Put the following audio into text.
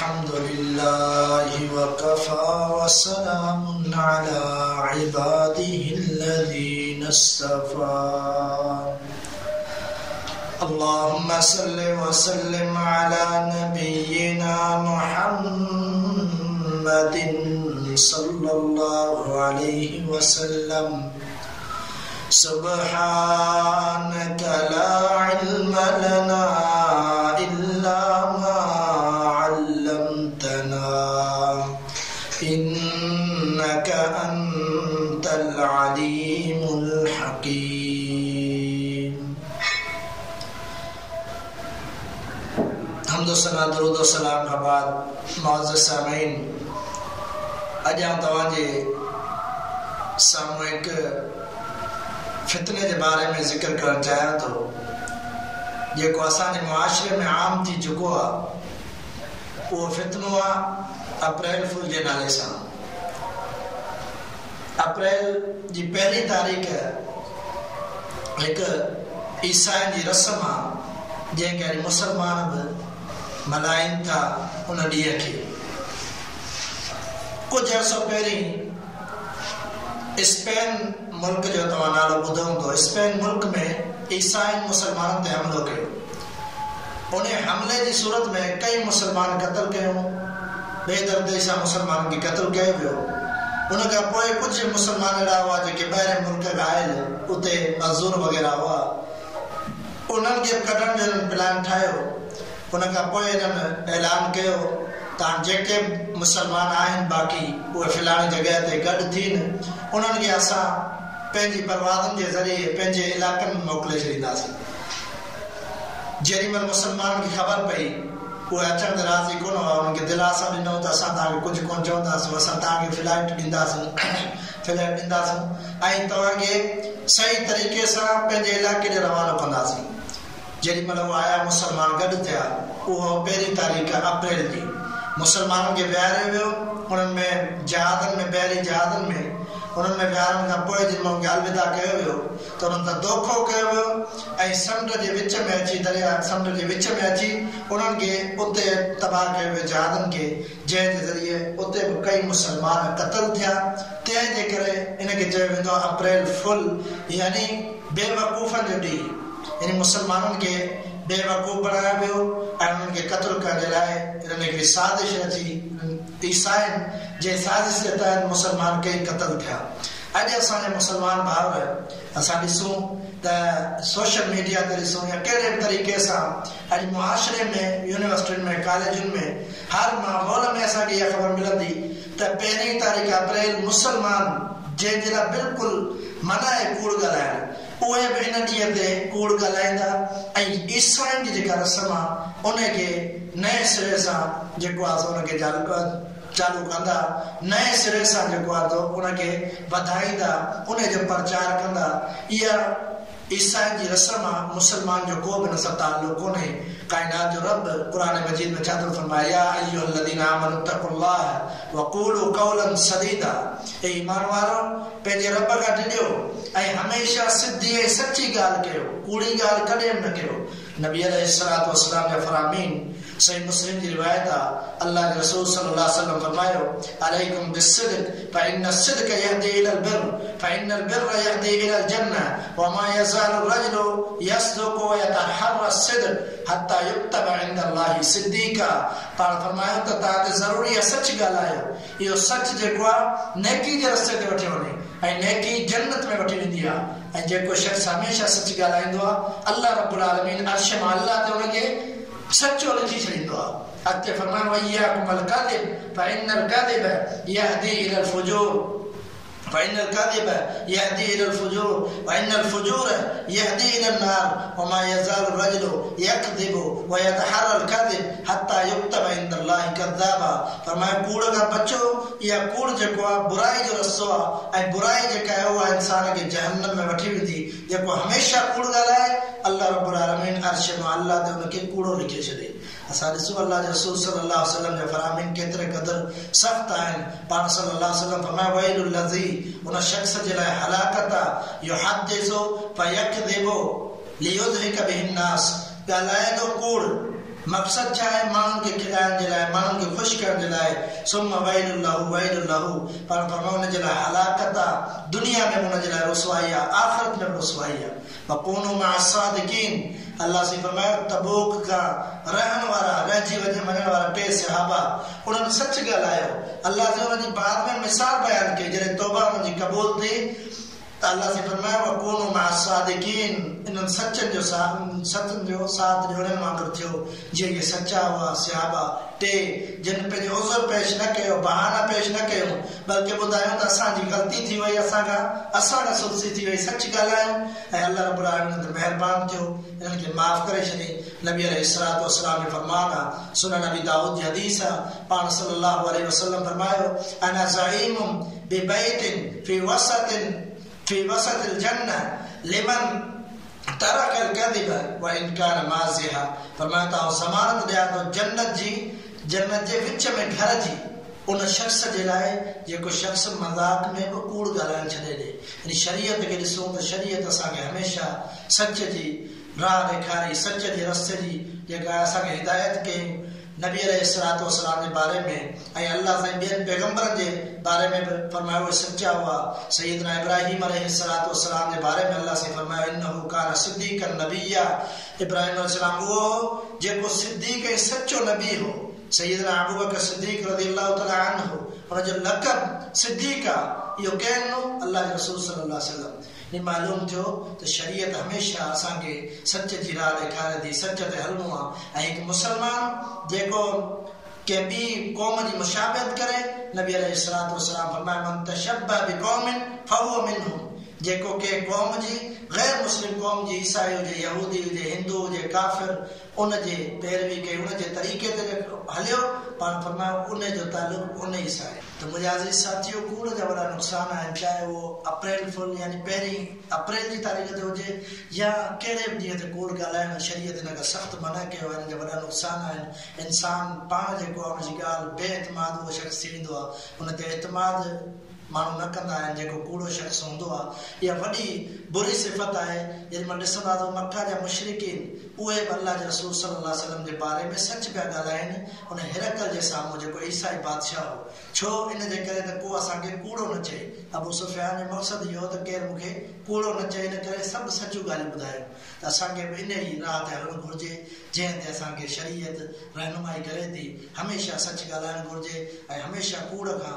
الحمد لله وكفى وسلام على عباده الذين اصطفى اللهم صل وسلم على نبينا محمد صلى الله عليه وسلم سبحانك لا علم لنا إلا ما علمتنا إنك أنت العليم الحكيم حمد و ثنا درود و سلام کے بعد معزز سامعین اجاں تواں جے سامنے ایک فتنے کے بارے میں ذکر کرنا چاہیے تو یہ کو آسان معاشرے میں عام تھی چکو ہے وہ فتنو اپریل فل کے نالے سے اپریل کی پہلی تاریخ ایک عیسائی کی رسم ہے جن کے مسلمان بھی ملائن تھا ان ڈیئ کے کچھ عرصہ پہلے اسپین ملک جو تو نالو بدھوں تو اسپین ملک میں عیسائی مسلمان تے حملو کیو انہیں حملے کی صورت میں کئی مسلمان قتل کیوں بے دردی سا مسلمان کی قتل کیو ویو ان کا پوئے کچھ مسلمان اڑا ہوا جو کہ بہر ملک غائل اتے مزدور وغیرہ ہوا انہن کے کڈن جو پلان ٹھايو ان کا پوئے اعلان کیو تاں جيڪي مسلمان آهن باقي وہ فلاڻي جگہ تے گڏ ٿين انہن کي اسان پنهنجي پروازن جي ذريعي پنهنجي علاقن میں موڪلي ڇڏينداسين جيڪڏهن مسلمان کي خبر پئي وہ اچن راضي کون هو ان کي دلاسا ڏنو ته اسان تاں کچھ کون چونداسين اسان تاں کي فلائٹ ڏينداسين ۽ توهان کي صحيح طريقے سان پنهنجي علاقے ڏے روانو ڪنداسين جيڪڏهن وہ آيا مسلمان گڏ ٿيا وہ پهرين تاريخ اپريل جي مسلمانوں کے بیارے ویو انہن میں جہادن میں بحری جہادن میں انہن میں بیارن کا پوئے جن میں الوداع کہو ویو تو انہن تا دوکھو کہو ویو ऐं समुंड जे विच में अची दरिया समुंड जे विच में अची उन्हनि खे उते तबाह कयो वियो जहादनि खे जंहिं जे ज़रिए उते बि कई मुस्लमान क़तल थिया तंहिं जे करे इनखे चयो वेंदो आहे अप्रैल फुल यानी बेवकूफ़नि जो ॾींहुं यानी मुस्लमाननि खे बेवकूफ़ बनाया वियो ऐं उन्हनि खे क़त्ल करण जे लाइ इन्हनि हिकिड़ी साज़िश रची ईसाइन जे साज़िश जे तहत मुस्लमान कई क़त्ल थिया अॼु असांजा मुस्लमान भाउर असां ॾिसूं त सोशल मीडिया ते ॾिसूं या कहिड़े बि तरीक़े सां अॼु मुआशरे में यूनिवर्सिटियुनि में कॉलेजुनि में हर माहौल में असांखे इहा ख़बर मिलंदी त पहिरीं तारीख़ अप्रैल मुस्लमान जंहिंजे लाइ बिल्कुलु मना आहे कूड़ ॻाल्हाइण उहे बि इन ॾींहं ते कूड़ ॻाल्हाईंदा ऐं ईसाइनि जी जेका रस्म आहे उनखे नए सिरे सां जेको आहे उनखे चालू कंदा नए सिरे सां जेको आहे उनखे वधाईंदा उन जो प्रचार कंदा इहा ईसाई जी रस्म आहे मुस्लमान जो को बि न सां ताल्लुक़ कोन्हे काइनात जो रब क़ुरान मजीद में छा थो फरमाए या अय्युहल्लज़ीना आमनू तक़ुल्लाह वक़ूलू क़ौलन सदीदा ए ईमान वारो पंहिंजे रब खां ॾिजो ऐं हमेशा सिधी ऐं सची ॻाल्हि कयो कूड़ी ॻाल्हि कॾहिं न कयो नबी अलैहिस्सलातु वस्सलाम जा फरामीन सही मुस्लिम की रिवायत है अल्लाह के रसूल सल्लल्लाहु अलैहि वसल्लम फरमायो अलैकुम बिस्सिद्क़ फइन्न अस्सिद्क़ यहदी इलल बिर्र फइन्नल बिर्र यहदी इलल जन्नह व मा यज़ालु रजुलु यस्दुक़ु व यतहर्रा अस्सिद्क़ हत्ता युक्तब इंदल्लाहि सिद्दीक़ा पर फरमायो त तव्हांखे ज़रूरी आहे सच ॻाल्हायो इहो सच जेको आहे नेकी जे रस्ते ते वठी वञे ऐं नेकी जन्नत में वठी वेंदी आहे ऐं जेको शख़्स हमेशह सच ॻाल्हाईंदो आहे अल्लाह रब्बुल आलमीन अर्श मां अल्लाह ते उनखे सच्चो लिखी छॾींदो आहे अॻिते फरमायो वइयाकुमुल कज़िब फइन्नल कज़िब यहदी इलल फुजूर فإن الكذب يهدي إلى الفجور وإن الفجور يهدي إلى النار وما يزال الرجل يكذب ويتحرى الكذب حتى يكتب عند الله كذابا فرمایا کूड़ کا بچو یا کूड़ जेको आहे बुराई जो रस्तो आहे ऐं बुराई जेका आहे उहा इंसान खे जहन्नम में वठी वेंदी जेको हमेशह कूड़ ॻाल्हाए अल्लाह रब्बुल आलमीन अर्श मां अल्लाह ते उनखे कूड़ो लिखे छॾे असां ॾिसूं अल्लाह जे रसूल सल्लल्लाहु अलैहि वसल्लम जा फरामीन केतिरे क़दुरु सख़्त आहिनि पाण सल्लल्लाहु अलैहि वसल्लम फरमाया वैलुल लज़ी उन शख़्स जे लाइ हलाकत आहे युहद्दिसु फयकज़िबु लियुज़हिक बिहिन्नास ॻाल्हाए थो कूड़ मक़सद छा आहे माण्हुनि खे खिलाइण जे लाइ माण्हुनि खे ख़ुशि करण जे लाइ सुम्मा वैलुन लहू पर फरमायो उन जे लाइ हलाकत आहे दुनिया में उन जे लाइ रुसवाई आहे आख़िरत में रुसवाई आहे वकूनू मअ सादिकीन अल्लाह से फरमायो तबूक का रहण वारा रहिजी वञण वारा टे सहाबा उन्हनि सच ॻाल्हायो अल्लाह से उनजी बाद में मिसाल बयान कई जॾहिं तौबा उनजी क़बूल थी त अल्लाह से फरमायो वकूनू मअ सादिकीन इन्हनि सचनि जो साथ ॾियण वांगुरु थियो जीअं इहे सचा हुआ सहाबा टे जिन पंहिंजो उज़र पेश न कयो बहाना पेश न कयो बल्कि ॿुधायूं त असांजी ग़लती थी वई असां सुलसी थी वई सच ॻाल्हायूं ऐं अल्लाह रब्बुल आलमीन ते महिरबान थियो इन्हनि खे माफ़ करे छॾी नबी अलैहिस्सलातु वस्सलाम जो फरमान आहे सुनन नबी दाऊद जी हदीस आहे पाण सल्लल्लाहु अलैहि वसल्लम फरमायो अना ज़ईमुम बिबैतिन फी वसतिल जन्नह लिमन तरकल कदिब व इन कान माज़िहा फरमाया त ज़मानत ॾियां थो जन्नत जे विच में घर जी उन शख़्स जे लाइ जेको शख़्स मज़ाक में बि कूड़ ॻाल्हाइण छॾे ॾे यानी शरीयत खे ॾिसूं त शरीयत असांखे हमेशह सच जी राह ॾेखारी सच जे रस्ते जी जेका असांखे हिदायत कई नबी अलैहिस्सलातु वस्सलाम जे बारे में ऐं अल्लाह साईं ॿियनि पैगम्बरनि जे बारे में बि फरमायो उहे सचा हुआ सैयदना इब्राहिम अलैहिस्सलातु वस्सलाम जे बारे में अल्लाह साईं फरमायो इन्नहु कान सिद्दीक़न नबिय्या इब्राहिम अलैहिस्सलाम उहो जेको सिद्दीक़ ऐं सचो नबी हो सैयदना अबू बकर सिद्दीक़ रज़ियल्लाहु तआला अन्हु हुनजो लक़ब सिद्दीक़ आहे इहो केरु अल्लाह जे रसूल सल्लल्लाहु अलैहि वसल्लम मालूम थियो त शरीयत हमेशह असांखे सच जी राह ॾेखारे थी सच ते हलणो आहे ऐं हिकु मुसलमान जेको कंहिं ॿी क़ौम जी मुशाबहत करे नबी अलैहिस्सलातु वस्सलाम फरमाया मन तशब्बह बिक़ौमिन फहुव मिनहुम जेको कंहिं क़ौम जी गैर मुस्लिम क़ौम जी ईसाई हुजे यहूदी हुजे हिंदू हुजे काफ़िर उन जे पैरवी कई उन जे तरीक़े ते हलियो पाण फरमायो उन जो तालुक़ उन ई सां आहे त मुंहिंजा अज़ीज़ साथियो कूड़ जा वॾा नुक़सान आहिनि चाहे उहो अप्रैल फुल यानी पहिरीं अप्रैल जी तारीख़ ते हुजे या कहिड़े बि ॾींहं ते कूड़ ॻाल्हाइण शरीयत हिन खां सख़्तु मना कयो आहे हिन जा वॾा नुक़सान आहिनि इंसान पाण जेको आहे हुनजी ॻाल्हि बेएतमाद उहो शख़्स थी वेंदो आहे हुन ते एतमाद माण्हू न कंदा आहिनि जेको कूड़ो शख़्स हूंदो आहे इहा वॾी बुरी सिफ़त आहे जॾहिं मां ॾिसंदा त मक्का जा मुशरिकीन उहे बि अल्लाह जे रसूल सल्लल्लाहु अलैहि वसल्लम जे बारे में सच पिया ॻाल्हाइनि उन हिरकल जे साम्हूं जेको ईसाई बादशाह हो छो इन जे करे त को असांखे कूड़ो न चए अबू सुफ़ियान जो मक़सदु इहो त केरु मूंखे कूड़ो न चए इन करे सभु सचियूं ॻाल्हियूं ॿुधायो त असांखे बि इन ई राह ते हलणु घुरिजे जंहिं ते असांखे शरीयत रहनुमाई करे थी हमेशह सच ॻाल्हाइणु घुरिजे ऐं हमेशह कूड़ खां